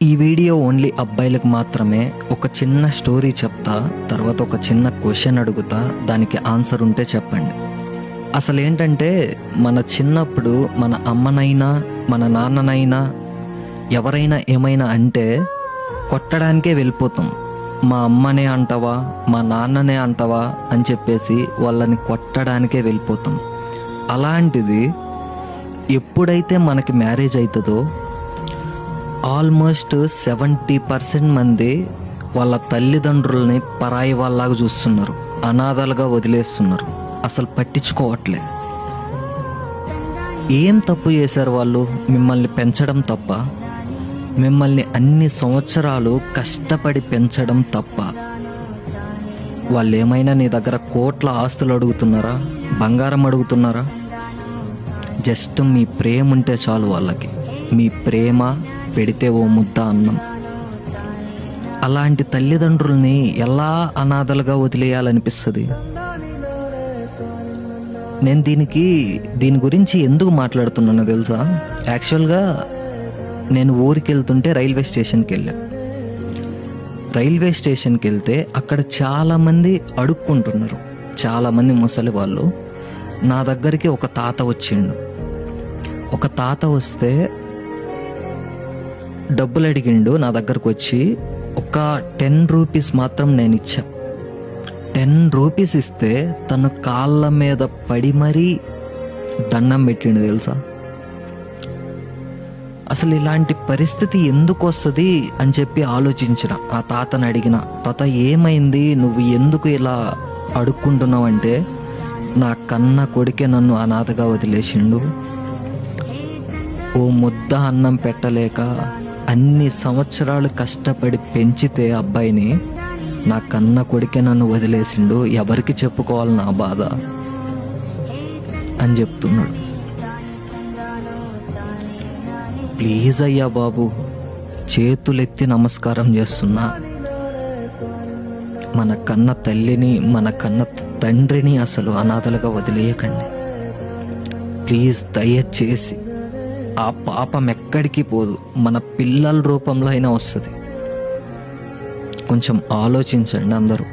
ఈ video only అబ్బాయిలకు మాత్రమే. ఒక చిన్న స్టోరీ చెప్తా, తర్వాత ఒక చిన్న క్వశ్చన్ అడుగుతా, దానికి ఆన్సర్ ఉంటే చెప్పండి. అసలు ఏంటంటే, మన చిన్నప్పుడు మన అమ్మనైనా మన నాన్ననైనా ఎవరైనా ఏమైనా అంటే కొట్టడానికే వెళ్ళిపోతాం. మా అమ్మనే అంటావా, మా నాన్ననే అంటావా అని చెప్పేసి వాళ్ళని కొట్టడానికే వెళ్ళిపోతాం. అలాంటిది ఎప్పుడైతే మనకి మ్యారేజ్ అవుతుందో ఆల్మోస్ట్ 70% మంది వాళ్ళ తల్లిదండ్రుల్ని పరాయి వాళ్ళలాగా చూస్తున్నారు, అనాథలుగా వదిలేస్తున్నారు, అసలు పట్టించుకోవట్లే. ఏం తప్పు చేశారు వాళ్ళు? మిమ్మల్ని పెంచడం తప్ప? మిమ్మల్ని అన్ని సంవత్సరాలు కష్టపడి పెంచడం తప్ప? వాళ్ళు ఏమైనా నీ దగ్గర కోట్ల ఆస్తులు అడుగుతున్నారా, బంగారం అడుగుతున్నారా? జస్ట్ మీ ప్రేమ ఉంటే చాలు వాళ్ళకి. మీ ప్రేమ పెడితే ఓ ముద్ద అన్నం. అలాంటి తల్లిదండ్రుల్ని ఎలా అనాథలుగా వదిలేయాలనిపిస్తుంది? నేను దీని గురించి ఎందుకు మాట్లాడుతున్నానో తెలుసా? యాక్చువల్గా నేను ఊరికి వెళ్తుంటే రైల్వే స్టేషన్కి వెళ్ళాను. రైల్వే స్టేషన్కి వెళ్తే అక్కడ చాలామంది అడుక్కుంటున్నారు, చాలామంది ముసలి వాళ్ళు. నా దగ్గరికి ఒక తాత వచ్చిండు. ఒక తాత వస్తే డబ్బులు అడిగిండు. నా దగ్గరకు వచ్చి ఒక 10 రూపీస్ మాత్రం నేను ఇచ్చా. 10 రూపీస్ ఇస్తే తను కాళ్ళ మీద పడి మరీ దండం పెట్టిండు తెలుసా? అసలు ఇలాంటి పరిస్థితి ఎందుకు వస్తుంది అని చెప్పి ఆలోచించిన. ఆ తాతని అడిగిన, తాత ఏమైంది, నువ్వు ఎందుకు ఇలా అడుక్కుంటున్నావు అంటే, నా కన్న కొడుకే నన్ను అనాథగా వదిలేసిండు. ఓ ముద్ద అన్నం పెట్టలేక అన్ని సంవత్సరాలు కష్టపడి పెంచితే అబ్బాయిని, నా కన్న కొడుకే నన్ను వదిలేసిండు, ఎవరికి చెప్పుకోవాలి నా బాధ అని చెప్తున్నాడు. ప్లీజ్ అయ్యా బాబు, చేతులెత్తి నమస్కారం చేస్తున్నా, మన కన్న తల్లిని మన కన్న తండ్రిని అసలు అనాథలుగా వదిలేయకండి ప్లీజ్. దయచేసి ఆ పాపం ఎక్కడికి పోదు, మన పిల్లల రూపంలో అయినా వస్తుంది. కొంచెం ఆలోచించండి అందరూ.